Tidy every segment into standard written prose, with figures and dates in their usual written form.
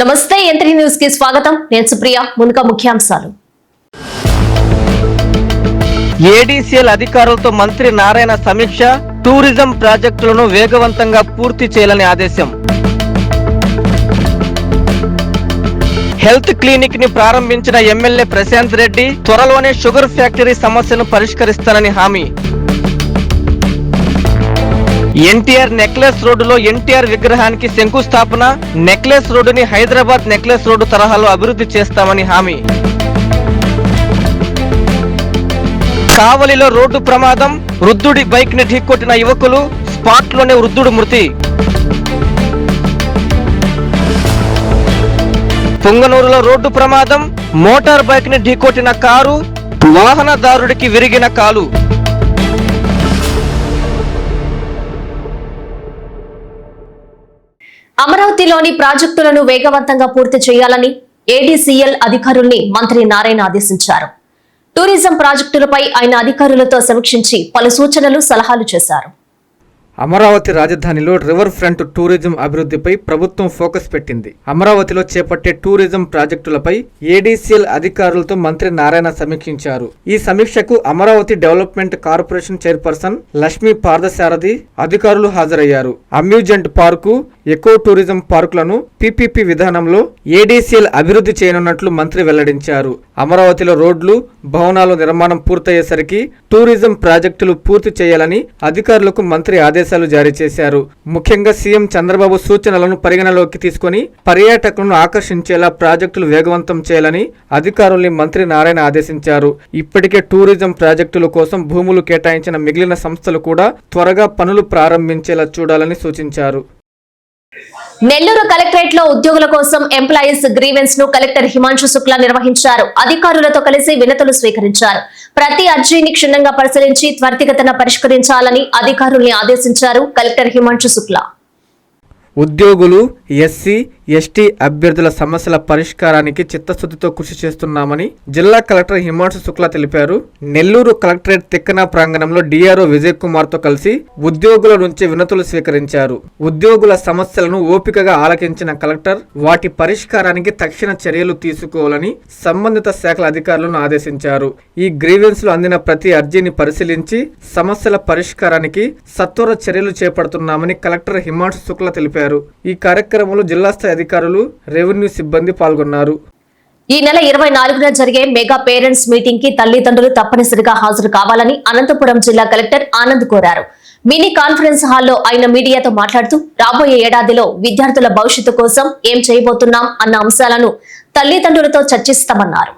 నమస్తే ఎంత్రీ న్యూస్ కి స్వాగతం. నేను సుప్రియ. ముందుగా ముఖ్యాంశాలు. ఏడీసీఎల్ అధికారులతో మంత్రి నారాయణ సమీక్ష. టూరిజం ప్రాజెక్టులను వేగవంతంగా పూర్తి చేయాలని ఆదేశం. హెల్త్ క్లినిక్ ని ప్రారంభించిన ఎమ్మెల్యే ప్రశాంత్ రెడ్డి త్వరలోనే షుగర్ ఫ్యాక్టరీ సమస్యను పరిష్కరిస్తానని హామీ. ఎన్టీఆర్ నెక్లెస్ రోడ్డులో ఎన్టీఆర్ విగ్రహానికి శంకుస్థాపన. నెక్లెస్ రోడ్డుని హైదరాబాద్ నెక్లెస్ రోడ్డు తరహాలో అభివృద్ధి చేస్తామని హామీ. కావలిలో రోడ్డు ప్రమాదం. వృద్ధుడి బైక్ ని ఢీకొట్టిన యువకులు. స్పాట్ లోనే వృద్ధుడు మృతి. పుంగనూరులో రోడ్డు ప్రమాదం. మోటార్ బైక్ ని ఢీకొట్టిన కారు. వాహనదారుడికి విరిగిన కాలు. అమరావతిలోని ప్రాజెక్టులను వేగవంతంగా పూర్తి చేయాలని ఏడీసీఎల్ అధికారుల్ని మంత్రి నారాయణ ఆదేశించారు. టూరిజం ప్రాజెక్టులపై ఆయన అధికారులతో సమీక్షించి పలు సూచనలు, సలహాలు చేశారు. అమరావతి రాజధానిలో రివర్ ఫ్రంట్ టూరిజం అభివృద్ధిపై ప్రభుత్వం ఫోకస్ పెట్టింది. అమరావతిలో చేపట్టే టూరిజం ప్రాజెక్టులపై ఏడీసీఎల్ అధికారులతో మంత్రి నారాయణ సమీక్షించారు. ఈ సమీక్షకు Amaravati development corporation chairperson Lakshmi Parthasarathy అధికారులు హాజరయ్యారు. అమ్యూజ్మెంట్ పార్కు, ఎకో టూరిజం పార్కులను పీపీపీ విధానంలో ఏడీసీఎల్ అభివృద్ధి చేయనున్నట్లు మంత్రి వెల్లడించారు. అమరావతిలో రోడ్లు, భవనాల నిర్మాణం పూర్తయ్యేసరికి టూరిజం ప్రాజెక్టులు పూర్తి చేయాలని అధికారులకు మంత్రి ఆదేశాలు జారీ చేశారు. ముఖ్యంగా సీఎం చంద్రబాబు సూచనలను పరిగణలోకి తీసుకుని పర్యాటకులను ఆకర్షించేలా ప్రాజెక్టులు వేగవంతం చేయాలని అధికారుల్ని మంత్రి నారాయణ ఆదేశించారు. ఇప్పటికే టూరిజం ప్రాజెక్టుల కోసం భూములు కేటాయించిన మిగిలిన సంస్థలు కూడా త్వరగా పనులు ప్రారంభించేలా చూడాలని సూచించారు. నెల్లూరు కలెక్టరేట్ లో ఉద్యోగుల కోసం ఎంప్లాయీస్ గ్రీవెన్స్ ను కలెక్టర్ హిమాంశు శుక్లా నిర్వహించారు. అధికారులతో కలిసి వినతులు స్వీకరించారు. ప్రతి అర్జీని క్షుణ్ణంగా పరిశీలించి త్వరితగతిన పరిష్కరించాలని అధికారుల్ని ఆదేశించారు కలెక్టర్ హిమాంశు శుక్లా. ఉద్యోగులు, ఎస్సీ, ఎస్టీ అభ్యర్థుల సమస్యల పరిష్కారానికి చిత్తశుద్ధితో కృషి చేస్తున్నామని జిల్లా కలెక్టర్ హిమాంశు శుక్లా తెలిపారు. నెల్లూరు కలెక్టరేట్ తిక్కన ప్రాంగణంలో డిఆర్ఓ విజయ్ కుమార్ తో కలిసి ఉద్యోగుల నుంచి వినతులు స్వీకరించారు. ఉద్యోగుల సమస్యలను ఓపికగా ఆలకించిన కలెక్టర్ వాటి పరిష్కారానికి తక్షణ చర్యలు తీసుకోవాలని సంబంధిత శాఖల అధికారులను ఆదేశించారు. ఈ గ్రీవెన్స్ లో అందిన ప్రతి అర్జీని పరిశీలించి సమస్యల పరిష్కారానికి సత్వర చర్యలు చేపడుతున్నామని కలెక్టర్ హిమాంశు శుక్లా తెలిపారు. ఈ కార్యక్రమంలో జిల్లా స్థాయి అధికారులు, రెవెన్యూ సిబ్బంది పాల్గొన్నారు. ఈ నెల 24న జరిగే మెగా పేరెంట్స్ మీటింగ్ కి తల్లిదండ్రులు తప్పనిసరిగా హాజరు కావాలని అనంతపురం జిల్లా కలెక్టర్ ఆనంద్ కోరారు. మినీ కాన్ఫరెన్స్ హాల్లో ఆయన మీడియాతో మాట్లాడుతూ రాబోయే ఏడాదిలో విద్యార్థుల భవిష్యత్తు కోసం ఏం చేయబోతున్నాం అన్న అంశాలను తల్లిదండ్రులతో చర్చిస్తామన్నారు.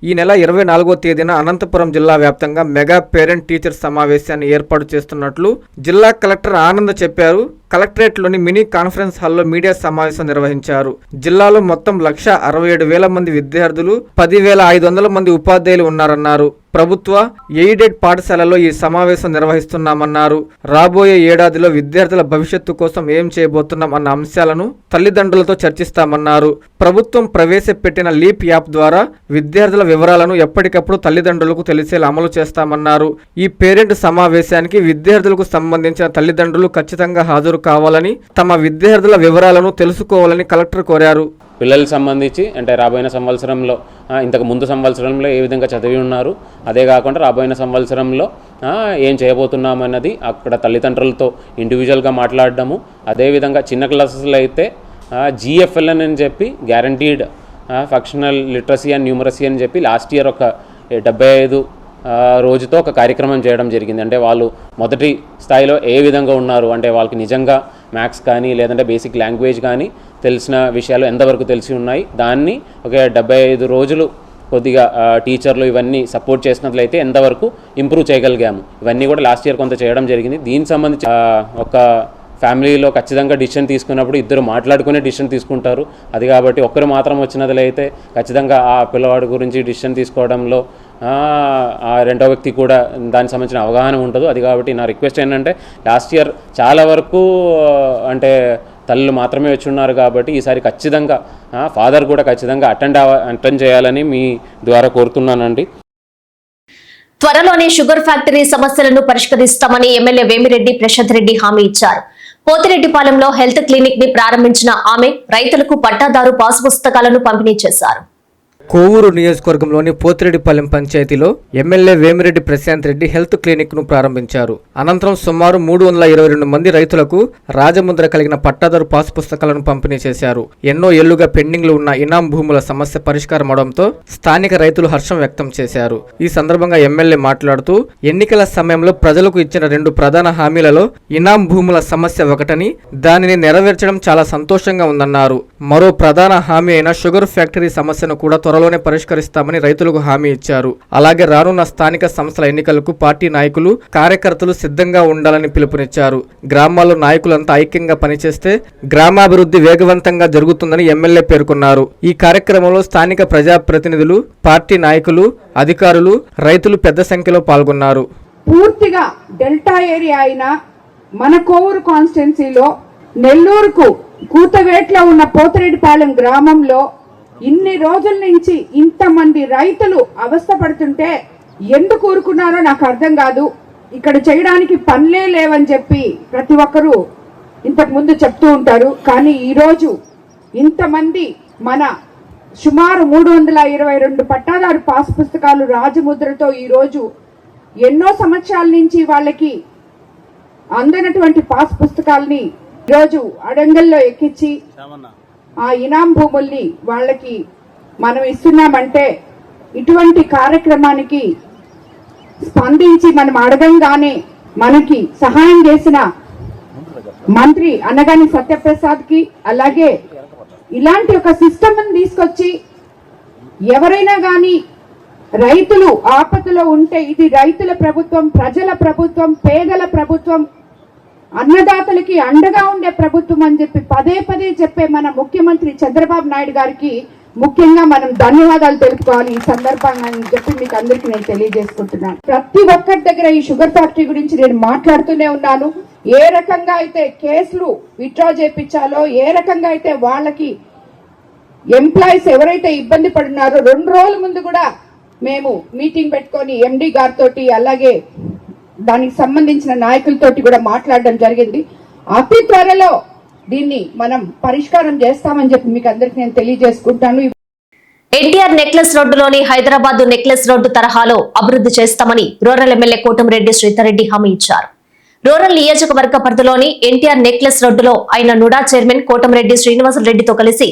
ఈ నెల 24వ తేదీన అనంతపురం జిల్లా వ్యాప్తంగా మెగా పేరెంట్ టీచర్ సమావేశాన్ని ఏర్పాటు చేస్తున్నట్లు జిల్లా కలెక్టర్ ఆనంద్ చెప్పారు. కలెక్టరేట్లోని మినీ కాన్ఫరెన్స్ హాల్లో మీడియా సమావేశం నిర్వహించారు. జిల్లాలో మొత్తం 167,000 మంది విద్యార్థులు, 10,500 మంది ఉపాధ్యాయులు ఉన్నారన్నారు. ప్రభుత్వ, ఎయిడెడ్ పాఠశాలలో ఈ సమావేశం నిర్వహిస్తున్నామన్నారు. రాబోయే ఏడాదిలో విద్యార్థుల భవిష్యత్తు కోసం ఏం చేయబోతున్నాం అన్న అంశాలను తల్లిదండ్రులతో చర్చిస్తామన్నారు. ప్రభుత్వం ప్రవేశపెట్టిన లీప్ యాప్ ద్వారా విద్యార్థుల వివరాలను ఎప్పటికప్పుడు తల్లిదండ్రులకు తెలిసేలా అమలు చేస్తామన్నారు. ఈ పేరెంట్ సమావేశానికి విద్యార్థులకు సంబంధించిన తల్లిదండ్రులు ఖచ్చితంగా హాజరు కావాలని, తమ విద్యార్థుల వివరాలను తెలుసుకోవాలని కలెక్టర్ కోరారు. పిల్లలకు సంబంధించి అంటే రాబోయే సంవత్సరంలో, ఇంతకు ముందు సంవత్సరంలో ఏ విధంగా చదివి ఉన్నారు, అదే కాకుండా రాబోయే సంవత్సరంలో ఏం చేయబోతున్నామన్నది అక్కడ తల్లిదండ్రులతో ఇండివిజువల్గా మాట్లాడడము. అదేవిధంగా చిన్న క్లాసెస్లో అయితే GFLN అని చెప్పి guaranteed functional literacy and numeracy అని చెప్పి లాస్ట్ ఇయర్ ఒక 75 రోజుతో ఒక కార్యక్రమం చేయడం జరిగింది. అంటే వాళ్ళు మొదటి స్థాయిలో ఏ విధంగా ఉన్నారు, అంటే వాళ్ళకి నిజంగా మ్యాథ్స్ కానీ లేదంటే బేసిక్ లాంగ్వేజ్ కానీ తెలిసిన విషయాలు ఎంతవరకు తెలిసి ఉన్నాయి, దాన్ని ఒక 75 రోజులు కొద్దిగా టీచర్లు ఇవన్నీ సపోర్ట్ చేసినట్లయితే ఎంతవరకు ఇంప్రూవ్ చేయగలిగాము. ఇవన్నీ కూడా లాస్ట్ ఇయర్ కొంత చేయడం జరిగింది. దీనికి సంబంధించి ఒక ఫ్యామిలీలో ఖచ్చితంగా డిసిషన్ తీసుకున్నప్పుడు ఇద్దరు మాట్లాడుకునే డిసిషన్ తీసుకుంటారు. అది కాబట్టి ఒక్కరు మాత్రం వచ్చినట్లయితే ఖచ్చితంగా ఆ పిల్లవాడి గురించి డిసిషన్ తీసుకోవడంలో ఆ రెండో వ్యక్తి కూడా దానికి సంబంధించిన అవగాహన ఉండదు. అది కాబట్టి నా రిక్వెస్ట్ ఏంటంటే, లాస్ట్ ఇయర్ చాలా వరకు అంటే తల్లులు మాత్రమే వచ్చి ఉన్నారు కాబట్టి ఈసారి ఖచ్చితంగా ఫాదర్ కూడా ఖచ్చితంగా అటెండ్ చేయాలని మీ ద్వారా కోరుతున్నానండి. త్వరలోనే షుగర్ ఫ్యాక్టరీ సమస్యలను పరిష్కరిస్తామని ఎమ్మెల్యే వేమిరెడ్డి ప్రశాంత్ రెడ్డి హామీ ఇచ్చారు. పోతిరెడ్డిపాలెంలో హెల్త్ క్లినిక్ ని ప్రారంభించిన ఆమె రైతులకు పట్టాదారు పాసు పుస్తకాలను పంపిణీ చేశారు. కోవూరు నియోజకవర్గంలోని పోతిరెడ్డిపాలెం పంచాయతీలో MLA Vemireddy Prashant Reddy health clinic ను ప్రారంభించారు. అనంతరం సుమారు 322 మంది రైతులకు రాజముద్ర కలిగిన పట్టాదారు పాసు పుస్తకాలను పంపిణీ చేశారు. ఎన్నో ఏళ్లుగా పెండింగ్ లో ఉన్న ఇనాం భూముల సమస్య పరిష్కారం అవడంతో స్థానిక రైతులు హర్షం వ్యక్తం చేశారు. ఈ సందర్భంగా ఎమ్మెల్యే మాట్లాడుతూ ఎన్నికల సమయంలో ప్రజలకు ఇచ్చిన 2 ప్రధాన హామీలలో ఇనాం భూముల సమస్య ఒకటని, దానిని నెరవేర్చడం చాలా సంతోషంగా ఉందన్నారు. మరో ప్రధాన హామీ అయిన షుగర్ ఫ్యాక్టరీ సమస్యను కూడా త్వరలోనే పరిష్కరిస్తామని రైతులకు హామీ ఇచ్చారు. అలాగే రానున్న స్థానిక సంస్థల ఎన్నికలకు పార్టీ నాయకులు, కార్యకర్తలు సిద్ధంగా ఉండాలని పిలుపునిచ్చారు. గ్రామాల్లో నాయకులంతా ఐక్యంగా పనిచేస్తే గ్రామాభివృద్ధి వేగవంతంగా జరుగుతుందని ఎమ్మెల్యే పేర్కొన్నారు. ఈ కార్యక్రమంలో స్థానిక ప్రజాప్రతినిధులు, పార్టీ నాయకులు, అధికారులు, రైతులు పెద్ద సంఖ్యలో పాల్గొన్నారు. పూర్తిగా డెల్టా ఏరియా అయిన మన కోవూరు కాన్స్టిట్యున్సీలో నెల్లూరుకు కూతవేట్లో ఉన్న పోతిరెడ్డిపాలెం గ్రామంలో ఇన్ని రోజుల నుంచి ఇంతమంది రైతులు అవస్థపడుతుంటే ఎందుకు ఊరుకున్నారో నాకు అర్థం కాదు. ఇక్కడ చేయడానికి పనులే లేవని చెప్పి ప్రతి ఒక్కరూ ఇంతకు ముందు చెప్తూ ఉంటారు. కానీ ఈరోజు ఇంతమంది మన సుమారు 322 పట్టాదారు పాస్ పుస్తకాలు రాజముద్రతో ఈరోజు ఎన్నో సంవత్సరాల నుంచి వాళ్ళకి అందనటువంటి పాస్ పుస్తకాలని ఈరోజు అడంగల్లో ఎక్కించి ఆ ఇనాం భూముల్ని వాళ్ళకి మనం ఇస్తున్నామంటే ఇటువంటి కార్యక్రమానికి స్పందించి మనం అడగంగానే మనకి సహాయం చేసిన మంత్రి అన్నగాని సత్యప్రసాద్ కి, అలాగే ఇలాంటి ఒక సిస్టమ్ తీసుకొచ్చి ఎవరైనా గాని రైతులు ఆపదలో ఉంటే ఇది రైతుల ప్రభుత్వం, ప్రజల ప్రభుత్వం, పేదల ప్రభుత్వం, అన్నదాతలకి అండగా ఉండే ప్రభుత్వం అని చెప్పి పదే పదే చెప్పే మన ముఖ్యమంత్రి చంద్రబాబు నాయుడు గారికి ముఖ్యంగా మనం ధన్యవాదాలు తెలుపుకోవాలి ఈ సందర్భంగా అని చెప్పి మీకు అందరికీ నేను తెలియజేసుకుంటున్నాను. ప్రతి ఒక్కరి దగ్గర ఈ షుగర్ ఫ్యాక్టరీ గురించి నేను మాట్లాడుతూనే ఉన్నాను. ఏ రకంగా అయితే కేసులు విత్డ్రా చేయించాలో, ఏ రకంగా అయితే వాళ్ళకి ఎంప్లాయీస్ ఎవరైతే ఇబ్బంది పడున్నారో 2 రోజుల ముందు కూడా మేము మీటింగ్ పెట్టుకొని ఎండి గారితో అలాగే దానికి సంబంధించిన నాయకులతోటి కూడా మాట్లాడడం జరిగింది. అతి త్వరలో దీన్ని మనం పరిష్కారం చేస్తామని చెప్పి మీకు అందరికి నేను తెలియజేసుకుంటాను. ఎన్టీఆర్ నెక్లెస్ రోడ్డులోని హైదరాబాద్ నెక్లెస్ రోడ్డు తరహాలో అభివృద్ధి చేస్తామని రూరల్ ఎమ్మెల్యే కోటమిరెడ్డి శ్రీధర్రెడ్డి హామీ ఇచ్చారు. రూరల్ నియోజకవర్గ పరిధిలోని ఎన్టీఆర్ నెక్లెస్ రోడ్డులో ఆయన నుడా చైర్మన్ కోటమిరెడ్డి శ్రీనివాసరెడ్డితో కలిసి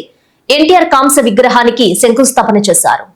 ఎన్టీఆర్ కాంస్య విగ్రహానికి శంకుస్థాపన చేశారు.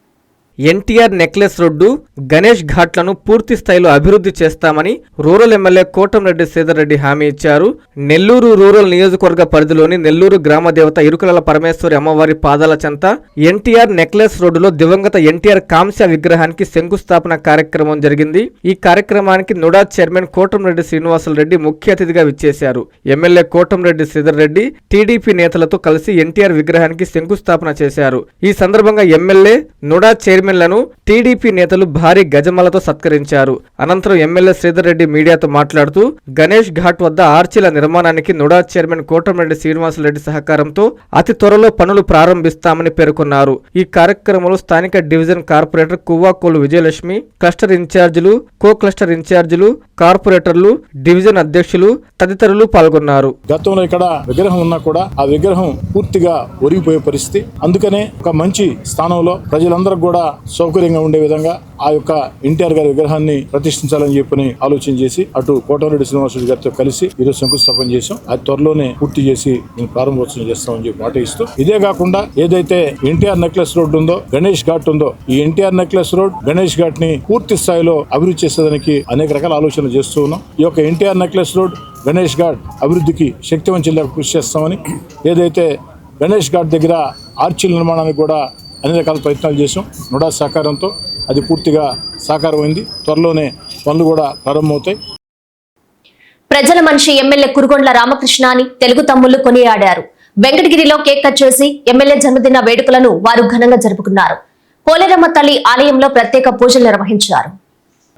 ఎన్టీఆర్ నెక్లెస్ రోడ్డు, గణేష్ ఘాట్లను పూర్తి స్థాయిలో అభివృద్ధి చేస్తామని రూరల్ ఎమ్మెల్యే కోటమిరెడ్డి శ్రీధర్రెడ్డి హామీ ఇచ్చారు. నెల్లూరు రూరల్ నియోజకవర్గ పరిధిలోని నెల్లూరు గ్రామ దేవత ఇరుకుల పరమేశ్వరి అమ్మవారి పాదాల చెంత ఎన్టీఆర్ నెక్లెస్ రోడ్డులో దివంగత ఎన్టీఆర్ కాంస్య విగ్రహానికి శంకుస్థాపన కార్యక్రమం జరిగింది. ఈ కార్యక్రమానికి నుడా చైర్మన్ కోటమిరెడ్డి శ్రీనివాసరెడ్డి ముఖ్య అతిథిగా విచ్చేశారు. ఎమ్మెల్యే కోటమిరెడ్డి శ్రీధర్రెడ్డి టీడీపీ నేతలతో కలిసి ఎన్టీఆర్ విగ్రహానికి శంకుస్థాపన చేశారు. ఈ సందర్భంగా ఎమ్మెల్యే, నుడా చైర్మన్ లను టీడీపీ నేతలు భారీ గజమాలతో సత్కరించారు. అనంతరం ఎమ్మెల్యే శ్రీధర్రెడ్డి మీడియాతో మాట్లాడుతూ గణేష్ ఘాట్ వద్ద ఆర్చీల నిర్మాణానికి నుడా చైర్మన్ కోటమిరెడ్డి శ్రీనివాసరెడ్డి సహకారంతో అతి త్వరలో పనులు ప్రారంభిస్తామని పేర్కొన్నారు. ఈ కార్యక్రమంలో స్థానిక డివిజన్ కార్పొరేటర్ కువ్వాకోలు విజయలక్ష్మి, క్లస్టర్ ఇన్ఛార్జీలు, కో క్లస్టర్ ఇన్ఛార్జీలు, కార్పొరేటర్లు, డివిజన్ అధ్యక్షులు తదితరులు పాల్గొన్నారు. గతంలో ఇక్కడ విగ్రహం ఉన్నా కూడా ఆ విగ్రహం పూర్తిగా ఒరిగిపోయే పరిస్థితి. అందుకనే ఒక మంచి స్థానంలో ప్రజలందరూ కూడా సౌకర్యంగా ఉండే విధంగా ఆ యొక్క ఎన్టీఆర్ గారి విగ్రహాన్ని ప్రతిష్ఠించాలని చెప్పి ఆలోచన చేసి అటు కోటమిరెడ్డి శ్రీనివాసరెడ్డి గారితో కలిసి ఈరోజు శంకుస్థాపన చేశాం. అది త్వరలోనే పూర్తి చేసి ప్రారంభోత్సవం చేస్తామని చెప్పి మాట ఇస్తూ, ఇదే కాకుండా ఏదైతే ఎన్టీఆర్ నెక్లెస్ రోడ్ ఉందో, గణేష్ ఘాట్ ఉందో, ఈ ఎన్టీఆర్ నెక్లెస్ రోడ్, గణేష్ ఘాట్ ని పూర్తి స్థాయిలో అభివృద్ధి చేసేదానికి అనేక రకాల ఆలోచనలు చేస్తూ ఉన్నాం. ఈ యొక్క ఎన్టీఆర్ నెక్లెస్ రోడ్, గణేష్ ఘాట్ అభివృద్ధికి శక్తివంతంగా కృషి చేస్తామని, ఏదైతే గణేష్ ఘాట్ దగ్గర ఆర్చీల నిర్మాణానికి కూడా అన్ని రకాల ప్రయత్నాలు చేసాం. నుడా సహకారంతో అది పూర్తిగా సాకారమైంది. త్వరలోనే పనులు కూడా ప్రారంభమవుతాయి. ప్రజల మనిషి ఎమ్మెల్యే కురుగొండ్ల రామకృష్ణ అని తెలుగు తమ్ముళ్లు కొనియాడారు. వెంకటగిరిలో కేక్ కట్ చేసి ఎమ్మెల్యే జన్మదిన వేడుకలను వారు ఘనంగా జరుపుకున్నారు. పోలేరమ్మ తల్లి ఆలయంలో ప్రత్యేక పూజలు నిర్వహించారు.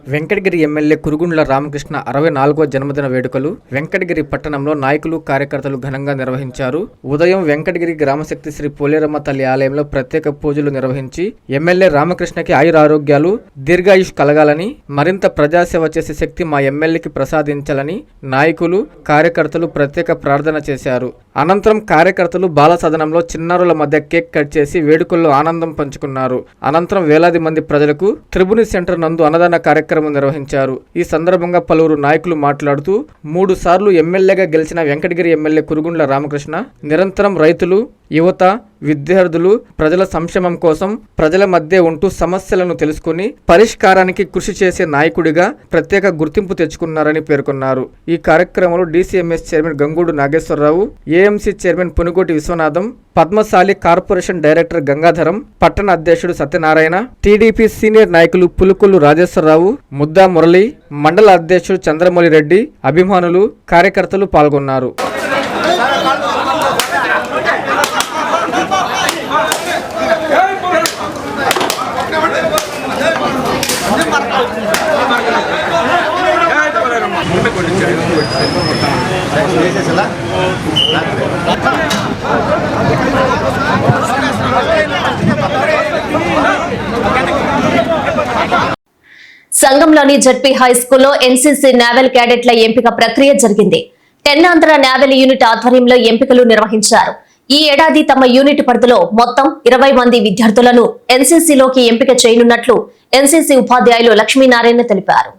వెంకటగిరి ఎమ్మెల్యే కురుగుండ్ల రామకృష్ణ 64వ జన్మదిన వేడుకలు వెంకటగిరి పట్టణంలో నాయకులు కార్యకర్తలు ఘనంగా నిర్వహించారు. ఉదయం వెంకటగిరి గ్రామశక్తి శ్రీ పోలేరమ్మ తల్లి ఆలయంలో ప్రత్యేక పూజలు నిర్వహించి ఎమ్మెల్యే రామకృష్ణకి ఆయురారోగ్యాలు దీర్ఘాయుష్ కలగాలని, మరింత ప్రజాసేవ చేసే శక్తి మా ఎమ్మెల్యేకి ప్రసాదించాలని నాయకులు కార్యకర్తలు ప్రత్యేక ప్రార్థన చేశారు. అనంతరం కార్యకర్తలు బాల సదనంలో చిన్నారుల మధ్య కేక్ కట్ చేసి వేడుకల్లో ఆనందం పంచుకున్నారు. అనంతరం వేలాది మంది ప్రజలకు త్రిభువని సెంటర్ నందు అన్నదాన కార్యక్రమం నిర్వహించారు. ఈ సందర్భంగా పలువురు నాయకులు మాట్లాడుతూ 3 సార్లు ఎమ్మెల్యేగా గెలిచిన వెంకటగిరి ఎమ్మెల్యే కురుగుండ్ల రామకృష్ణ నిరంతరం రైతులు, యువత, విద్యార్థులు ప్రజల సంక్షేమం కోసం ప్రజల మధ్య ఉంటూ సమస్యలను తెలుసుకుని పరిష్కారానికి కృషి చేసే నాయకుడిగా ప్రత్యేక గుర్తింపు తెచ్చుకున్నారని పేర్కొన్నారు. ఈ కార్యక్రమంలో DCMS chairman Gangudu Nageswararao, AMC chairman Punugoti Viswanatham, Padmashali corporation director Gangadharam, పట్టణ అధ్యక్షుడు సత్యనారాయణ, టీడీపీ సీనియర్ నాయకులు పులుకొల్లు రాజేశ్వరరావు, ముద్దా మురళి, మండల అధ్యక్షుడు చంద్రమౌళి రెడ్డి, అభిమానులు, కార్యకర్తలు పాల్గొన్నారు. సంఘంలోని జడ్పీ హై స్కూల్లో ఎన్సీసీ నేవల్ క్యాడెట్ల ఎంపిక ప్రక్రియ జరిగింది. తెన్నాంధ్ర నేవల్ యూనిట్ ఆధ్వర్యంలో ఎంపికలు నిర్వహించారు. ఈ ఏడాది తమ యూనిట్ పరిధిలో మొత్తం 20 మంది విద్యార్థులను ఎన్సీసీలోకి ఎంపిక చేయనున్నట్లు ఎన్సీసీ ఉపాధ్యాయులు లక్ష్మీనారాయణ తెలిపారు.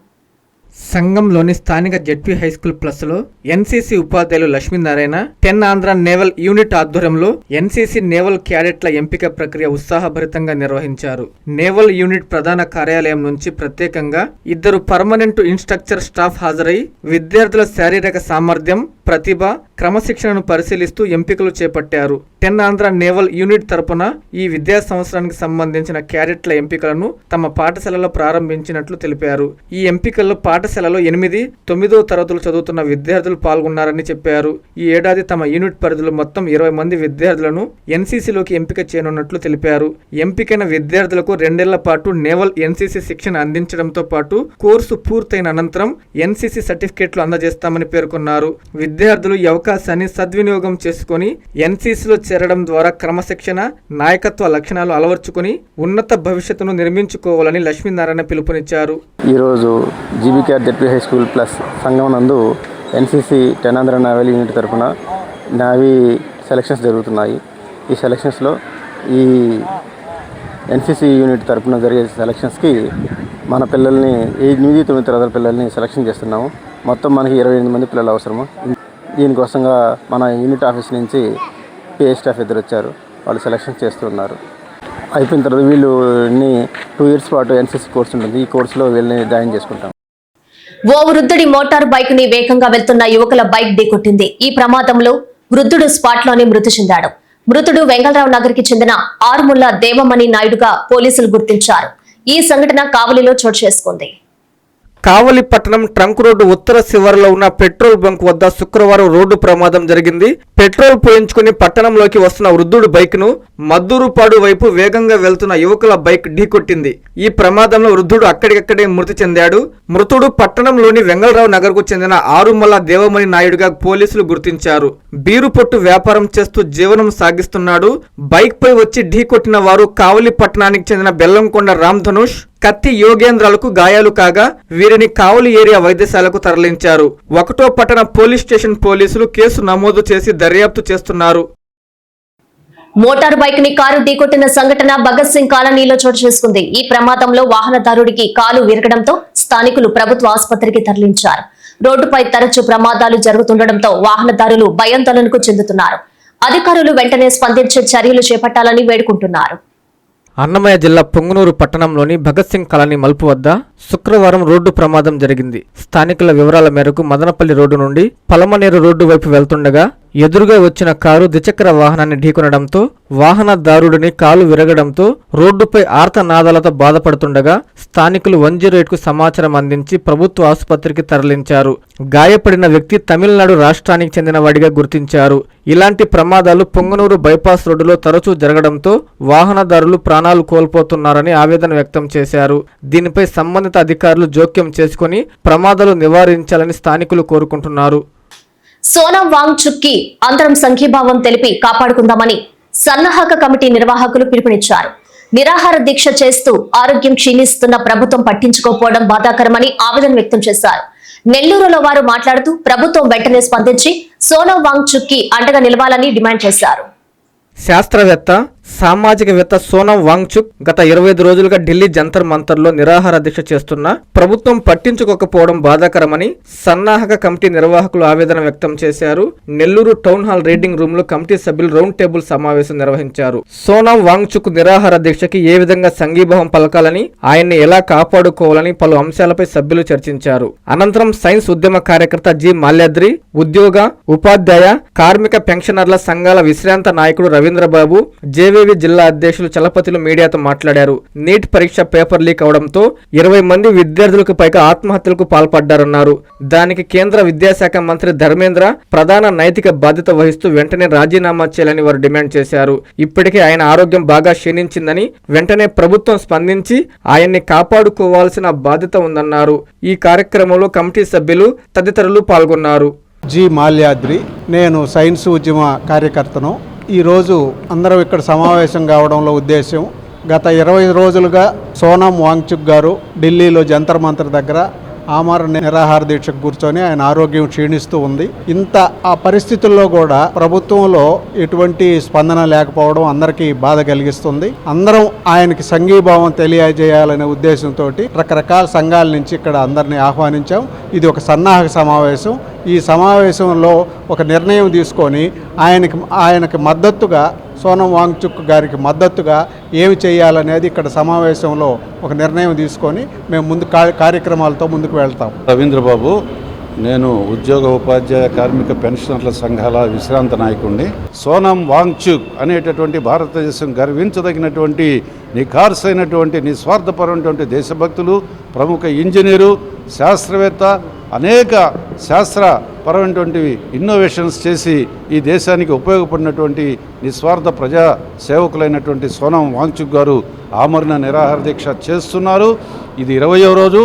సంఘంలోని స్థానిక జడ్పీ హైస్కూల్ ప్లస్ లో ఎన్సీసీ ఉపాధ్యాయులు లక్ష్మీనారాయణ తెన్నాంధ్ర నేవల్ యూనిట్ ఆధ్వర్యంలో ఎన్సీసీ నేవల్ క్యాడెట్ల ఎంపిక ప్రక్రియ ఉత్సాహభరితంగా నిర్వహించారు. నేవల్ యూనిట్ ప్రధాన కార్యాలయం నుంచి ప్రత్యేకంగా 2 పర్మనెంట్ ఇన్స్ట్రక్టర్ స్టాఫ్ హాజరై విద్యార్థుల శారీరక సామర్థ్యం, ప్రతిభ, క్రమశిక్షణను పరిశీలిస్తూ ఎంపికలు చేపట్టారు. తెన్నాంధ్ర నేవల్ యూనిట్ తరపున ఈ విద్యా సంవత్సరానికి సంబంధించిన క్యాడెట్ల ఎంపికలను తమ పాఠశాలలో ప్రారంభించినట్లు తెలిపారు. ఈ ఎంపికల్లో పాఠశాలలో 8, 9వ తరగతులు చదువుతున్న విద్యార్థులు పాల్గొన్నారని చెప్పారు. ఈ ఏడాది తమ యూనిట్ పరిధిలో మొత్తం 20 మంది విద్యార్థులను ఎన్సీసీలోకి ఎంపిక చేయనున్నట్లు తెలిపారు. ఎంపికైన విద్యార్థులకు 2 ఏళ్ల పాటు నేవల్ ఎన్సీసీ శిక్షణ అందించడంతో పాటు కోర్సు పూర్తయిన అనంతరం ఎన్సీసీ సర్టిఫికేట్లు అందజేస్తామని పేర్కొన్నారు. విద్యార్థులు ఈ అవకాశాన్ని సద్వినియోగం చేసుకుని ఎన్సీసీలో చేరడం ద్వారా క్రమశిక్షణ, నాయకత్వ లక్షణాలు అలవర్చుకుని ఉన్నత భవిష్యత్తును నిర్మించుకోవాలని లక్ష్మీనారాయణ పిలుపునిచ్చారు. ఈరోజు జీబీకేఆర్ జడ్పీ హై స్కూల్ ప్లస్ సంఘం నందు ఎన్సీసీ తెన్నాంధ్ర నేవల్ యూనిట్ తరఫున నావీ సెలక్షన్స్ జరుగుతున్నాయి. ఈ సెలక్షన్స్లో ఈ ఎన్సీసీ యూనిట్ తరఫున జరిగే సెలక్షన్స్కి మన పిల్లల్ని 8, 9 తరగతుల పిల్లల్ని సెలక్షన్ చేస్తున్నాము. మొత్తం మనకి 28 మంది పిల్లలు అవసరము. దీనికోసంగా మన యూనిట్ ఆఫీస్ నుంచి పిఏ స్టాఫ్ 2 వచ్చారు. వాళ్ళు సెలక్షన్ చేస్తున్నారు. అయిపోయిన తర్వాత వీళ్ళని 2 ఇయర్స్ పాటు ఎన్సీసీ కోర్సు ఉంటుంది. ఈ కోర్సులో వీళ్ళని జాయిన్ చేసుకుంటాం. ఓ వృద్ధుడి మోటార్ బైక్ ని వేగంగా వెళ్తున్న యువకుల బైక్ ఢీకొట్టింది. ఈ ప్రమాదంలో వృద్ధుడు స్పాట్ లోనే మృతి చెందాడు. మృతుడు వెంగళరావు నగర్ కి చెందిన ఆరుముల్ల దేవమణి నాయుడుగా పోలీసులు గుర్తించారు. ఈ సంఘటన కావలిలో చోటు చేసుకుంది. కావలి పట్టణం ట్రంక్ రోడ్డు ఉత్తర శివారులో ఉన్న పెట్రోల్ బంక్ వద్ద శుక్రవారం రోడ్డు ప్రమాదం జరిగింది. పెట్రోల్ పోయించుకుని పట్టణంలోకి వస్తున్న వృద్ధుడు బైక్ ను మద్దూరుపాడు వైపు వేగంగా వెళ్తున్న యువకుల బైక్ ఢీకొట్టింది. ఈ ప్రమాదంలో వృద్ధుడు అక్కడికక్కడే మృతి చెందాడు. మృతుడు పట్టణంలోని వెంగళరావు నగర్ కు చెందిన ఆరుమల్ల దేవమణి నాయుడుగా పోలీసులు గుర్తించారు. బీరు పొట్టు వ్యాపారం చేస్తూ జీవనం సాగిస్తున్నాడు. బైక్ పై వచ్చి ఢీకొట్టిన వారు కావలి పట్టణానికి చెందిన బెల్లంకొండ రామ్ ధనుష్, కత్తి యోగేంద్రాలకు గాయాలు కాగా వీరిని కావలి ఏరియా వైద్యశాలకు తరలించారు. 1వ పట్టణ పోలీస్ స్టేషన్ పోలీసులు కేసు నమోదు చేసి దర్యాప్తు చేస్తున్నారు. మోటార్ బైక్ ని కారు ఢీకొట్టిన సంఘటన భగత్ సింగ్ కాలనీలో చోటు చేసుకుంది. ఈ ప్రమాదంలో వాహనదారుడికి కాలు విరగడంతో స్థానికులు ప్రభుత్వ ఆసుపత్రికి తరలించారు. రోడ్డుపై తరచూ ప్రమాదాలు జరుగుతుండటంతో వాహనదారులు భయాందోళనకు చెందుతున్నారు. అధికారులు వెంటనే స్పందించే చర్యలు చేపట్టాలని వేడుకుంటున్నారు. అన్నమయ్య జిల్లా పొంగునూరు పట్టణంలోని భగత్ సింగ్ కాలనీ మలుపు వద్ద శుక్రవారం రోడ్డు ప్రమాదం జరిగింది. స్థానికుల వివరాల మేరకు మదనపల్లి రోడ్డు నుండి పలమనేరు రోడ్డు వైపు వెళ్తుండగా ఎదురుగా వచ్చిన కారు ద్విచక్ర వాహనాన్ని ఢీకొనడంతో వాహనదారుడిని కాలు విరగడంతో రోడ్డుపై ఆర్తనాదాలతో బాధపడుతుండగా స్థానికులు 108కు సమాచారం అందించి ప్రభుత్వ ఆసుపత్రికి తరలించారు. గాయపడిన వ్యక్తి తమిళనాడు రాష్ట్రానికి చెందినవాడిగా గుర్తించారు. ఇలాంటి ప్రమాదాలు పొంగనూరు బైపాస్ రోడ్డులో తరచూ జరగడంతో వాహనదారులు ప్రాణాలు కోల్పోతున్నారని ఆవేదన వ్యక్తం చేశారు. దీనిపై సంబంధిత అధికారులు జోక్యం చేసుకుని ప్రమాదాలు నివారించాలని స్థానికులు కోరుకుంటున్నారు. సోనం వాంగ్ చుక్కి అందరం సంఘీభావం తెలిపి కాపాడుకుందామని సన్నాహక కమిటీ నిర్వాహకులు పిలుపునిచ్చారు. నిరాహార దీక్ష చేస్తూ ఆరోగ్యం క్షీణిస్తున్న ప్రభుత్వం పట్టించుకోకపోవడం బాధాకరమని ఆవేదన వ్యక్తం చేశారు. నెల్లూరులో వారు మాట్లాడుతూ ప్రభుత్వం వెంటనే స్పందించి సోనం వాంగ్ చుక్కి అండగా నిలవాలని డిమాండ్ చేశారు. శాస్త్రవేత్త సామాజికవేత్త సోనం వాంగ్చుక్ గత 25 రోజులుగా ఢిల్లీ జంతర్ మంతర్లో నిరాహార దీక్ష చేస్తున్నా ప్రభుత్వం పట్టించుకోకపోవడం బాధాకరమని సన్నాహక కమిటీ నిర్వాహకులు ఆవేదన వ్యక్తం చేశారు. Nellore town hall reading room లో కమిటీ సభ్యులు రౌండ్ టేబుల్ సమావేశం నిర్వహించారు. సోనం వాంగ్చుక్ నిరాహార దీక్షకి ఏ విధంగా సంఘీభావం పలకాలని, ఆయన్ని ఎలా కాపాడుకోవాలని పలు అంశాలపై సభ్యులు చర్చించారు. అనంతరం సైన్స్ ఉద్యమ కార్యకర్త జి మాల్యాద్రి, ఉద్యోగ, ఉపాధ్యాయ, కార్మిక పెన్షనర్ల సంఘాల విశ్రాంత నాయకుడు రవీంద్రబాబు, జేవీవి జిల్లా అధ్యక్షులు చలపతిలు మీడియాతో మాట్లాడారు. నీట్ పరీక్ష పేపర్ లీక్ అవడంతో 20 మంది విద్యార్థులకు పైగా ఆత్మహత్యలకు పాల్పడ్డారన్నారు. దానికి కేంద్ర విద్యాశాఖ మంత్రి ధర్మేంద్ర ప్రధాన నైతిక బాధ్యత వహిస్తూ వెంటనే రాజీనామా చేయాలని వారు డిమాండ్ చేశారు. ఇప్పటికే ఆయన ఆరోగ్యం బాగా క్షీణించిందని, వెంటనే ప్రభుత్వం స్పందించి ఆయన్ని కాపాడుకోవాల్సిన బాధ్యత ఉందన్నారు. ఈ కార్యక్రమంలో కమిటీ సభ్యులు తదితరులు పాల్గొన్నారు. జి మాల్యాద్రి, నేను సైన్స్ ఉద్యమ కార్యకర్తను. ఈరోజు అందరం ఇక్కడ సమావేశం కావడంలో ఉద్దేశం, గత 20 రోజులుగా సోనం వాంగ్చుక్ గారు ఢిల్లీలో జంతర్ మంతర్ దగ్గర ఆమరణ నిరాహార దీక్షకు కూర్చొని ఆయన ఆరోగ్యం క్షీణిస్తూ ఉంది. ఇంత ఆ పరిస్థితుల్లో కూడా ప్రభుత్వంలో ఎటువంటి స్పందన లేకపోవడం అందరికీ బాధ కలిగిస్తుంది. అందరం ఆయనకి సంఘీభావం తెలియజేయాలనే ఉద్దేశంతో రకరకాల సంఘాల నుంచి ఇక్కడ అందరినీ ఆహ్వానించాం. ఇది ఒక సన్నాహక సమావేశం. ఈ సమావేశంలో ఒక నిర్ణయం తీసుకొని ఆయనకి మద్దతుగా, సోనం వాంగ్చుక్ గారికి మద్దతుగా ఏమి చేయాలనేది ఇక్కడ సమావేశంలో ఒక నిర్ణయం తీసుకొని మేము ముందు కార్యక్రమాలతో ముందుకు వెళ్తాం. రవీంద్రబాబు, నేను ఉద్యోగ, ఉపాధ్యాయ, కార్మిక పెన్షనర్ల సంఘాల విశ్రాంత నాయకుడిని. సోనం వాంగ్చుక్ అనేటటువంటి భారతదేశం గర్వించదగినటువంటి నిఖార్సైనటువంటి నిస్వార్థపరమైనటువంటి దేశభక్తులు, ప్రముఖ ఇంజనీరు, శాస్త్రవేత్త, అనేక శాస్త్రపరమైనటువంటి ఇన్నోవేషన్స్ చేసి ఈ దేశానికి ఉపయోగపడినటువంటి నిస్వార్థ ప్రజా సేవకులైనటువంటి సోనం వాంగ్చుక్ గారు ఆమరణ నిరాహార దీక్ష చేస్తున్నారు. ఇది 20వ రోజు.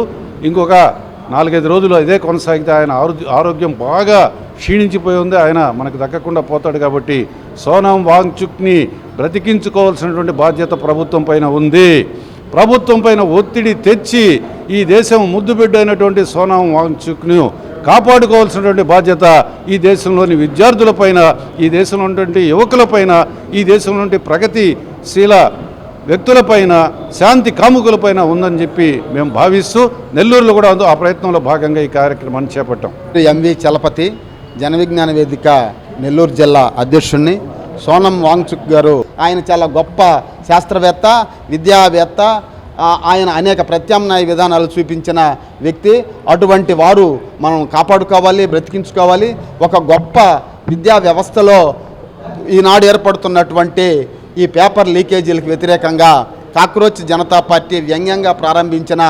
ఇంకొక 4-5 రోజులు ఇదే కొనసాగితే ఆయన ఆరోగ్యం బాగా క్షీణించిపోయి ఉంది. ఆయన మనకు దక్కకుండా పోతాడు. కాబట్టి సోనం వాంగ్చుక్ని బ్రతికించుకోవాల్సినటువంటి బాధ్యత ప్రభుత్వం పైన ఉంది. ప్రభుత్వం పైన ఒత్తిడి తెచ్చి ఈ దేశం ముద్దుబిడ్డ అయినటువంటి సోనం వాంగ్చుక్ను కాపాడుకోవాల్సినటువంటి బాధ్యత ఈ దేశంలోని విద్యార్థులపైన, ఈ దేశంలో ఉన్నటువంటి యువకులపైన, ఈ దేశంలో నుండి ప్రగతిశీల వ్యక్తులపైన, శాంతి కాముకులపైన ఉందని చెప్పి మేము భావిస్తూ నెల్లూరులో కూడా ఆ ప్రయత్నంలో భాగంగా ఈ కార్యక్రమాన్ని చేపట్టాం. ఎంవి చలపతి, జనవిజ్ఞాన వేదిక నెల్లూరు జిల్లా అధ్యక్షుడిని. సోనం వాంగ్చుక్ గారు ఆయన చాలా గొప్ప శాస్త్రవేత్త, విద్యావేత్త. ఆయన అనేక ప్రత్యామ్నాయ విధానాలు చూపించిన వ్యక్తి. అటువంటి వారు మనం కాపాడుకోవాలి, బ్రతికించుకోవాలి. ఒక గొప్ప విద్యా వ్యవస్థలో ఈనాడు ఏర్పడుతున్నటువంటి ఈ పేపర్ లీకేజీలకు వ్యతిరేకంగా కాక్రోచ్ జనతా పార్టీ వ్యంగ్యంగా ప్రారంభించిన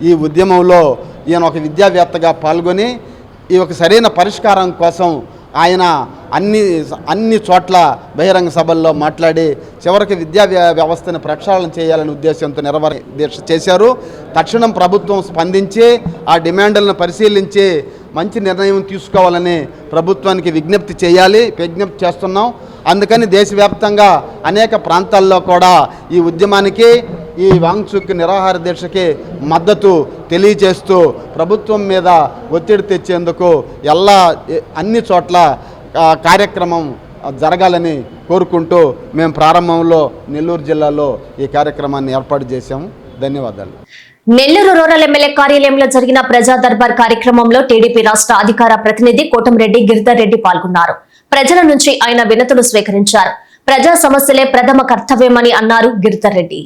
ఈ ఉద్యమంలో ఈయన ఒక విద్యావేత్తగా పాల్గొని ఈ ఒక సరైన పరిష్కారం కోసం ఆయన అన్ని చోట్ల బహిరంగ సభల్లో మాట్లాడి చివరికి విద్యా వ్యవస్థను ప్రక్షాళన చేయాలనే ఉద్దేశంతో నిరాహార దీక్ష చేశారు. తక్షణం ప్రభుత్వం స్పందించి ఆ డిమాండ్లను పరిశీలించి మంచి నిర్ణయం తీసుకోవాలని ప్రభుత్వానికి విజ్ఞప్తి చేస్తున్నాం. అందుకని దేశవ్యాప్తంగా అనేక ప్రాంతాల్లో కూడా ఈ ఉద్యమానికి, ఈ వాంగ్చుక్ నిరాహార దీక్షకి మద్దతు తెలియజేస్తూ ప్రభుత్వం మీద ఒత్తిడి తెచ్చేందుకు అన్ని చోట్ల కార్యక్రమం జరగాలని కోరుకుంటూ మేము ప్రారంభంలో నెల్లూరు జిల్లాలో ఈ కార్యక్రమాన్ని ఏర్పాటు చేశాము. ధన్యవాదాలు. నెల్లూరు రూరల్ ఎమ్మెల్యే కార్యాలయంలో జరిగిన ప్రజా దర్బార్ కార్యక్రమంలో టీడీపీ రాష్ట్ర అధికార ప్రతినిధి కోటంరెడ్డి గిరిధర్ రెడ్డి పాల్గొన్నారు. ప్రజల నుంచి ఆయన వినతులు స్వీకరించారు. ప్రజా సమస్యలే ప్రథమ కర్తవ్యమని అన్నారు గిరిధర్ రెడ్డి.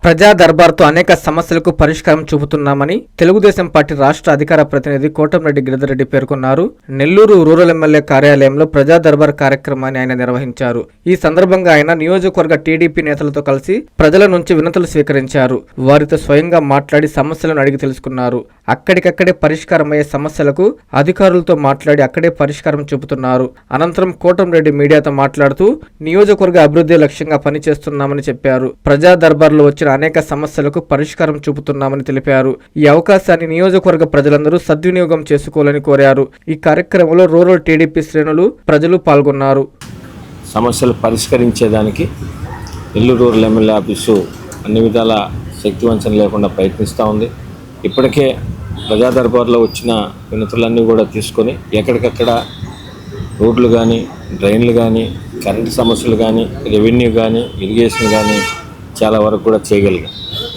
ప్రజా దర్బార్తో అనేక సమస్యలకు పరిష్కారం చూపుతున్నామని తెలుగుదేశం పార్టీ రాష్ట్ర అధికార ప్రతినిధి కోటంరెడ్డి గిరిధర్రెడ్డి పేర్కొన్నారు. నెల్లూరు రూరల్ ఎమ్మెల్యే కార్యాలయంలో ప్రజా దర్బార్ కార్యక్రమాన్ని ఆయన నిర్వహించారు. ఈ సందర్భంగా ఆయన నియోజకవర్గ టీడీపీ నేతలతో కలిసి ప్రజల నుంచి వినతులు స్వీకరించారు. వారితో స్వయంగా మాట్లాడి సమస్యలను అడిగి తెలుసుకున్నారు. అక్కడికక్కడే పరిష్కారమయ్యే సమస్యలకు అధికారులతో మాట్లాడి అక్కడే పరిష్కారం చూపుతున్నారు. అనంతరం కోటంరెడ్డి మీడియాతో మాట్లాడుతూ నియోజకవర్గ అభివృద్ధి లక్ష్యంగా పనిచేస్తున్నామని చెప్పారు. ప్రజా దర్బార్లో వచ్చిన అనేక సమస్యలకు పరిష్కారం చూపుతున్నామని తెలిపారు. ఈ అవకాశాన్ని నియోజకవర్గ ప్రజలందరూ సద్వినియోగం చేసుకోవాలని కోరారు. ఈ కార్యక్రమంలో రూరల్ టీడీపీ శ్రేణులు ప్రజలు పాల్గొన్నారు. సమస్యలు పరిష్కరించేదానికి నెల్లూరు రూరల్ ఎమ్మెల్యే ఆఫీసు అన్ని విధాల శక్తివంచన లేకుండా ప్రయత్నిస్తూ ఉంది. ఇప్పటికే ప్రజా దర్బార్లో వచ్చిన వినతులన్నీ కూడా తీసుకొని ఎక్కడికక్కడ రోడ్లు కానీ, డ్రైన్లు కానీ, కరెంటు సమస్యలు కానీ, రెవెన్యూ కానీ, ఇరిగేషన్ కానీ చాలా వరకు కూడా చేయగలిగాం.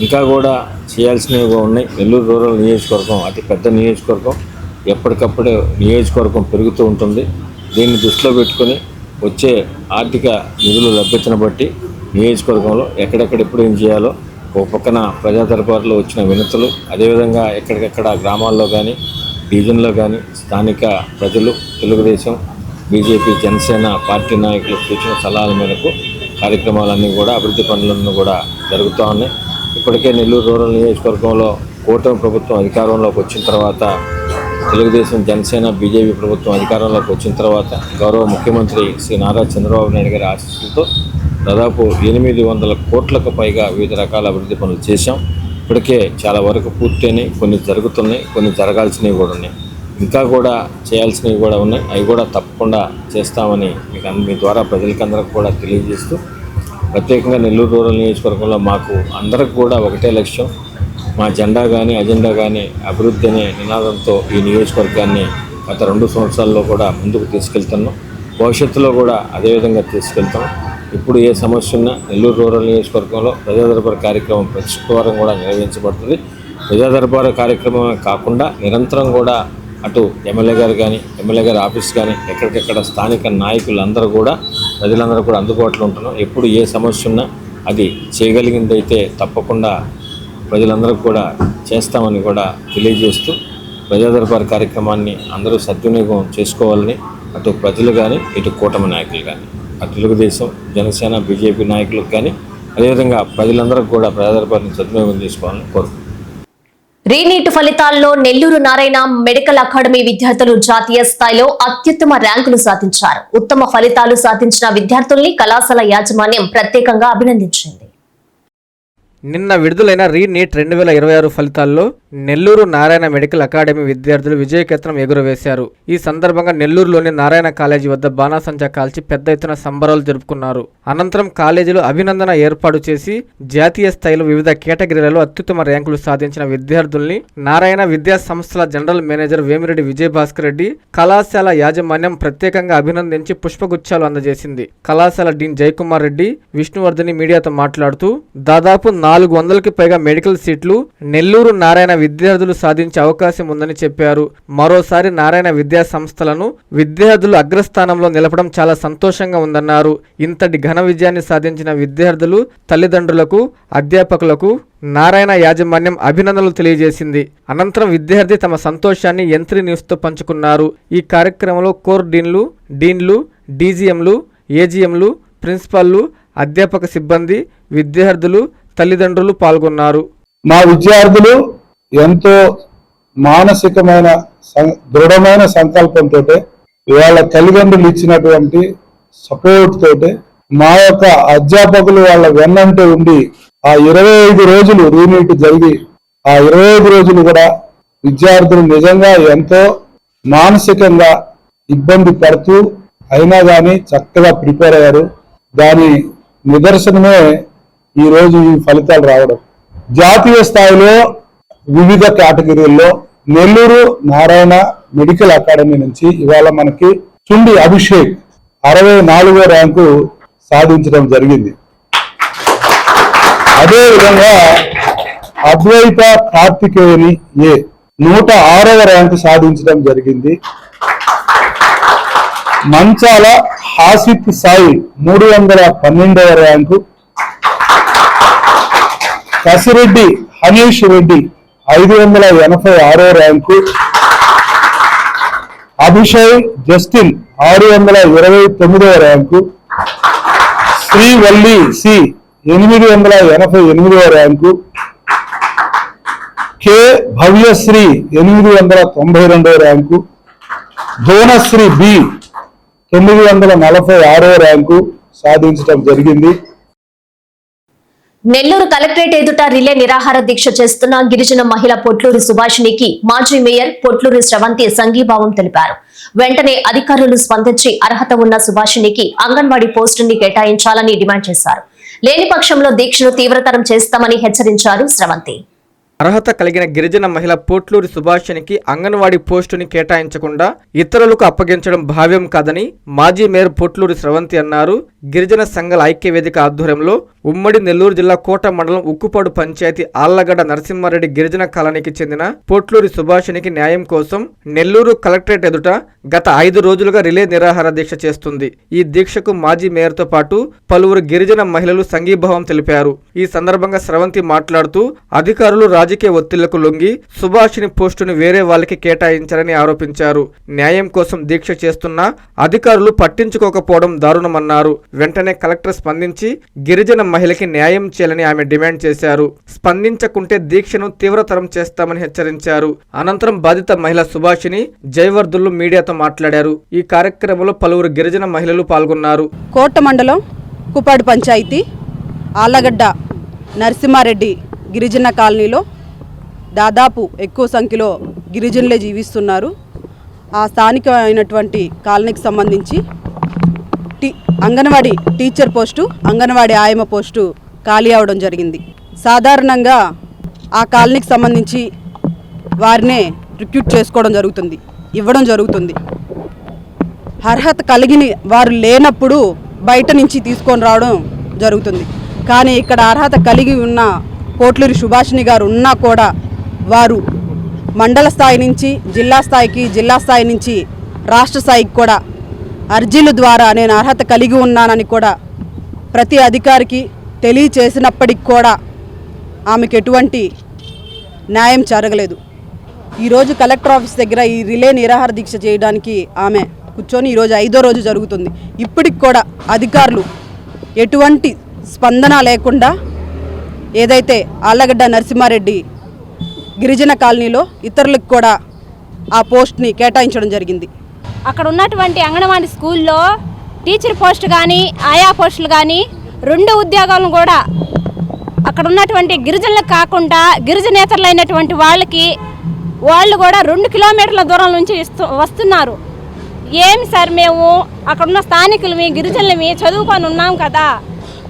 ఇంకా కూడా చేయాల్సినవి ఉన్నాయి. నెల్లూరు రూరల్ నియోజకవర్గం అతి పెద్ద నియోజకవర్గం. ఎప్పటికప్పుడు నియోజకవర్గం పెరుగుతూ ఉంటుంది. దీన్ని దృష్టిలో పెట్టుకొని వచ్చే ఆర్థిక నిధుల లభ్యతను బట్టి నియోజకవర్గంలో ఎక్కడెక్కడ ఎప్పుడు ఏం చేయాలో ఒక పక్కన ప్రజా దర్బార్లో వచ్చిన వినతులు, అదేవిధంగా ఎక్కడికక్కడ గ్రామాల్లో కానీ, డివిజన్లో కానీ స్థానిక ప్రజలు, తెలుగుదేశం, బీజేపీ, జనసేన పార్టీ నాయకుల సూచన సలహాల మేరకు కార్యక్రమాలన్నీ కూడా, అభివృద్ధి పనులన్నీ కూడా జరుగుతూ ఉన్నాయి. ఇప్పటికే నెల్లూరు రూరల్ నియోజకవర్గంలో కూటమి ప్రభుత్వం అధికారంలోకి వచ్చిన తర్వాత, తెలుగుదేశం, జనసేన, బీజేపీ ప్రభుత్వం అధికారంలోకి వచ్చిన తర్వాత గౌరవ ముఖ్యమంత్రి శ్రీ నారా చంద్రబాబు నాయుడు గారి ఆశీస్సులతో దాదాపు 800 కోట్లకు పైగా వివిధ రకాల అభివృద్ధి పనులు చేశాం. ఇప్పటికే చాలా వరకు పూర్తయినాయి. కొన్ని జరుగుతున్నాయి, కొన్ని జరగాల్సినవి కూడా ఉన్నాయి. ఇంకా కూడా చేయాల్సినవి కూడా ఉన్నాయి. అవి కూడా తప్పకుండా చేస్తామని మీ ద్వారా ప్రజలకందరికి కూడా తెలియజేస్తూ, ప్రత్యేకంగా నెల్లూరు రూరల్ నియోజకవర్గంలో మాకు అందరికి కూడా ఒకటే లక్ష్యం. మా జెండా కానీ, అజెండా కానీ అభివృద్ధి అనే నినాదంతో ఈ నియోజకవర్గాన్ని గత 2 సంవత్సరాల్లో కూడా ముందుకు తీసుకెళ్తున్నాం. భవిష్యత్తులో కూడా అదేవిధంగా తీసుకెళ్తాం. ఇప్పుడు ఏ సమస్య ఉన్నా నెల్లూరు రూరల్ నియోజకవర్గంలో ప్రజా దర్బార్ కార్యక్రమం ప్రతి శుక్రవారం కూడా నిర్వహించబడుతుంది. ప్రజా దర్బార్ కార్యక్రమం కాకుండా నిరంతరం కూడా అటు ఎమ్మెల్యే గారు కానీ, ఎమ్మెల్యే గారి ఆఫీస్ కానీ, ఎక్కడికెక్కడ స్థానిక నాయకులందరూ కూడా, ప్రజలందరూ కూడా అందుబాటులో ఉంటున్నాం. ఎప్పుడు ఏ సమస్య ఉన్నా అది చేయగలిగిందైతే తప్పకుండా ప్రజలందరూ కూడా చేస్తామని కూడా తెలియజేస్తూ, ప్రజా దర్బార్ కార్యక్రమాన్ని అందరూ సద్వినియోగం చేసుకోవాలని అటు ప్రజలు కానీ, ఇటు కూటమి నాయకులు కానీ, అటు తెలుగుదేశం, జనసేన, బీజేపీ నాయకులకు కానీ, అదేవిధంగా ప్రజలందరూ కూడా ప్రజా దర్బార్ని సద్వినియోగం చేసుకోవాలని కోరుకుంటున్నాను. రీనీట్ ఫలితాల్లో నెల్లూరు నారాయణ మెడికల్ అకాడమీ విద్యార్థులు జాతీయ స్థాయిలో అత్యుత్తమ ర్యాంకులు సాధించారు. ఉత్తమ ఫలితాలు సాధించిన విద్యార్థుల్ని కళాశాల యాజమాన్యం ప్రత్యేకంగా అభినందించింది. నిన్న విడుదలైన రీనీట్ 2026 ఫలితాల్లో నెల్లూరు నారాయణ మెడికల్ అకాడమీ విద్యార్థులు విజయకేతనం ఎగురవేశారు. ఈ సందర్భంగా నెల్లూరులోని నారాయణ కాలేజీ వద్ద బాణాసంచా కాల్చి పెద్ద ఎత్తున సంబరాలు జరుపుకున్నారు. అనంతరం కాలేజీలో అభినందన ఏర్పాటు చేసి జాతీయ స్థాయిలో వివిధ కేటగిరీలలో అత్యుత్తమ ర్యాంకులు సాధించిన విద్యార్థుల్ని నారాయణ విద్యా సంస్థల జనరల్ మేనేజర్ వేమిరెడ్డి విజయభాస్కర్ రెడ్డి కళాశాల యాజమాన్యం ప్రత్యేకంగా అభినందించి పుష్పగుచ్చాలు అందజేసింది. కళాశాల డీన్ జయకుమార్ రెడ్డి విష్ణువర్ధని మీడియాతో మాట్లాడుతూ దాదాపు 400కి పైగా మెడికల్ సీట్లు నెల్లూరు నారాయణ విద్యార్థులు సాధించే అవకాశం ఉందని చెప్పారు. మరోసారి నారాయణ విద్యా సంస్థలను విద్యార్థులు అగ్రస్థానంలో నిలపడం చాలా సంతోషంగా ఉందన్నారు. ఇంతటి ఘన విజయాన్ని సాధించిన విద్యార్థులు, తల్లిదండ్రులకు, అధ్యాపకులకు నారాయణ యాజమాన్యం అభినందనలు తెలియజేసింది. అనంతరం విద్యార్థి తమ సంతోషాన్ని యంత్రి న్యూస్తో పంచుకున్నారు. ఈ కార్యక్రమంలో కోర్ డీన్లు, డీజీఎంలు, ఏజీఎంలు, ప్రిన్సిపాల్లు, అధ్యాపక సిబ్బంది, విద్యార్థులు, తల్లిదండ్రులు పాల్గొన్నారు. మా విద్యార్థులు ఎంతో మానసికమైన దృఢమైన సంకల్పంతో, వాళ్ళ తల్లిదండ్రులు ఇచ్చినటువంటి సపోర్ట్ తోటి, మా యొక్క అధ్యాపకులు వాళ్ళ వెన్నంటే ఉండి ఆ 25 రోజులు రీనీట్ జరిగి ఆ 25 రోజులు కూడా విద్యార్థులు నిజంగా ఎంతో మానసికంగా ఇబ్బంది పడుతూ అయినా కానీ చక్కగా ప్రిపేర్ అయ్యారు. దాని నిదర్శనమే ఈరోజు ఈ ఫలితాలు రావడం. జాతీయ స్థాయిలో వివిధ కేటగిరీల్లో నెల్లూరు నారాయణ మెడికల్ అకాడమీ నుంచి ఇవాళ మనకి చుండి అభిషేక్ 64వ ర్యాంకు సాధించడం జరిగింది. అదేవిధంగా అద్వైత కార్తికేయని 106వ ర్యాంకు సాధించడం జరిగింది. మంచాల హాసిత్ సాయి 312వ ర్యాంకు, కసిరెడ్డి హనీష్ రెడ్డి 586వ ర్యాంకు, అభిషయ్ జస్టిన్ 629వ ర్యాంకు, శ్రీవల్లి సి 888వ ర్యాంకు, కె భవ్యశ్రీ 892వ ర్యాంకు, భువనశ్రీ బి 946వ ర్యాంకు సాధించడం జరిగింది. నెల్లూరు కలెక్టరేట్ ఎదుట రిలే నిరాహార దీక్ష చేస్తున్న గిరిజన మహిళ పొట్లూరి సుభాషిణికి మాజీ మేయర్ పొట్లూరి శ్రవంతి సంఘీభావం తెలిపారు. వెంటనే అధికారులు స్పందించి అర్హత ఉన్న సుభాషిణికి అంగన్వాడీ పోస్టుని కేటాయించాలని డిమాండ్ చేశారు. లేని పక్షంలో దీక్షను తీవ్రతరం చేస్తామని హెచ్చరించారు శ్రవంతి. అర్హత కలిగిన గిరిజన మహిళ పోట్లూరి సుభాషిణికి అంగన్వాడీ పోస్టుని కేటాయించకుండా ఇతరులకు అప్పగించడం భావ్యం కాదని మాజీ మేయర్ పొట్లూరి శ్రవంతి అన్నారు. గిరిజన సంఘాల ఐక్య వేదిక ఆధ్వర్యంలో ఉమ్మడి నెల్లూరు జిల్లా కోట మండలం ఉక్కుపాడు పంచాయతీ ఆళ్లగడ్డ నరసింహారెడ్డి గిరిజన కాలనీకి చెందిన పొట్లూరి సుభాషిణికి న్యాయం కోసం నెల్లూరు కలెక్టరేట్ ఎదుట గత 5 రోజులుగా రిలే నిరాహార దీక్ష చేస్తుంది. ఈ దీక్షకు మాజీ మేయర్తో పాటు పలువురు గిరిజన మహిళలు సంఘీభావం తెలిపారు. ఈ సందర్భంగా శ్రవంతి మాట్లాడుతూ అధికారులు రాజకీయ ఒత్తిళ్లకు లొంగి సుభాషిణి పోస్టును వేరే వాళ్ళకి కేటాయించారని ఆరోపించారు. న్యాయం కోసం దీక్ష చేస్తున్నా అధికారులు పట్టించుకోకపోవడం దారుణమన్నారు. వెంటనే కలెక్టర్ స్పందించి గిరిజన మహిళకి న్యాయం చేయాలని ఆమె డిమాండ్ చేశారు. స్పందించకుంటే దీక్షను తీవ్రతరం చేస్తామని హెచ్చరించారు. అనంతరం బాధిత మహిళ సుభాషిణి జయవర్ధులు మీడియాతో మాట్లాడారు. ఈ కార్యక్రమంలో పలువురు గిరిజన మహిళలు పాల్గొన్నారు. కోట మండలం కుపాడు పంచాయతీ ఆళ్లగడ్డ నరసింహారెడ్డి గిరిజన కాలనీలో దాదాపు ఎక్కువ సంఖ్యలో గిరిజనులే జీవిస్తున్నారు. ఆ స్థానికమైనటువంటి కాలనీకి సంబంధించి అంగన్వాడీ టీచర్ పోస్టు, అంగన్వాడీ ఆయమ్మ పోస్టు ఖాళీ అవడం జరిగింది. సాధారణంగా ఆ కాలనీకి సంబంధించి వారినే రిక్రూట్ చేసుకోవడం జరుగుతుంది, ఇవ్వడం జరుగుతుంది. అర్హత కలిగిన వారు లేనప్పుడు బయట నుంచి తీసుకొని రావడం జరుగుతుంది. కానీ ఇక్కడ అర్హత కలిగి ఉన్న పోట్లూరి సుభాషిణి గారు ఉన్నా కూడా వారు మండల స్థాయి నుంచి జిల్లా స్థాయికి, జిల్లా స్థాయి నుంచి రాష్ట్ర స్థాయికి కూడా అర్జీల ద్వారా నేను అర్హత కలిగి ఉన్నానని కూడా ప్రతి అధికారికి తెలియచేసినప్పటికి కూడా ఆమెకు ఎటువంటి న్యాయం జరగలేదు. ఈరోజు కలెక్టర్ ఆఫీస్ దగ్గర ఈ రిలే నిరాహార దీక్ష చేయడానికి ఆమె కూర్చొని ఈరోజు 5వ రోజు జరుగుతుంది. ఇప్పటికి కూడా అధికారులు ఎటువంటి స్పందన లేకుండా ఏదైతే ఆళ్లగడ్డ నరసింహారెడ్డి గిరిజన కాలనీలో ఇతరులకు కూడా ఆ పోస్ట్ని కేటాయించడం జరిగింది. అక్కడ ఉన్నటువంటి అంగన్వాడీ స్కూల్లో టీచర్ పోస్ట్ కానీ ఆయా పోస్టులు కానీ 2 ఉద్యోగాలను కూడా అక్కడ ఉన్నటువంటి గిరిజనులకు కాకుండా గిరిజనేతరులైనటువంటి వాళ్ళు కూడా 2 కిలోమీటర్ల దూరం నుంచి వస్తున్నారు. ఏమి సార్, మేము అక్కడున్న స్థానికులమి గిరిజనులమి చదువుకొని ఉన్నాం కదా,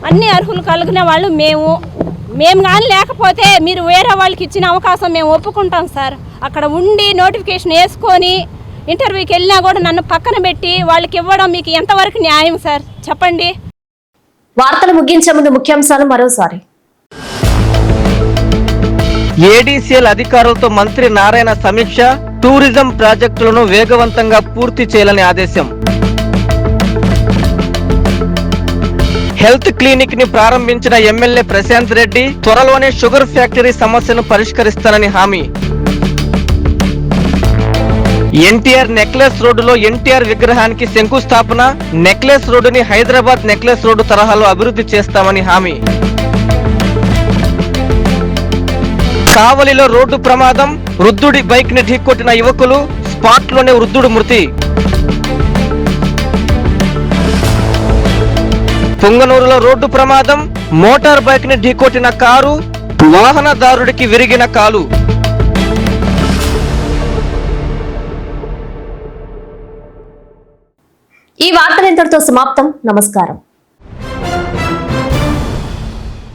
అన్ని అర్హులు కలిగిన వాళ్ళు మేము కానీ లేకపోతే మీరు వేరే వాళ్ళకి ఇచ్చిన అవకాశం మేము ఒప్పుకుంటాం సార్. అక్కడ ఉండి నోటిఫికేషన్ వేసుకొని ఇంటర్వ్యూకి వెళ్ళినా కూడా నన్ను పక్కన పెట్టి వాళ్ళకి ఇవ్వడం మీకు ఎంతవరకు న్యాయం సార్, చెప్పండి. వార్తలు ముగించే ముందు ముఖ్యాంశాలు మరోసారి. ఏడీసీఎల్ అధికారులతో మంత్రి నారాయణ సమీక్ష, టూరిజం ప్రాజెక్టులను వేగవంతంగా పూర్తి చేయాలని ఆదేశం. హెల్త్ క్లినిక్ ని ప్రారంభించిన ఎమ్మెల్యే ప్రశాంత్ రెడ్డి త్వరలోనే షుగర్ ఫ్యాక్టరీ సమస్యను పరిష్కరిస్తానని హామీ. ఎన్టీఆర్ నెక్లెస్ రోడ్డులో ఎన్టీఆర్ విగ్రహానికి శంకుస్థాపన, నెక్లెస్ రోడ్డుని హైదరాబాద్ నెక్లెస్ రోడ్డు తరహాలో అభివృద్ధి చేస్తామని హామీ. కావలిలో రోడ్డు ప్రమాదం, వృద్ధుడి బైక్ ని ఢీకొట్టిన యువకులు, స్పాట్ లోనే వృద్ధుడు మృతి. పుంగనూరులో రోడ్డు ప్రమాదం, మోటార్ బైక్ ని ఢీకొట్టిన కారు, వాహనదారుడికి విరిగిన కాలు. ఈ వార్తలు ఇంతటితో సమాప్తం. నమస్కారం.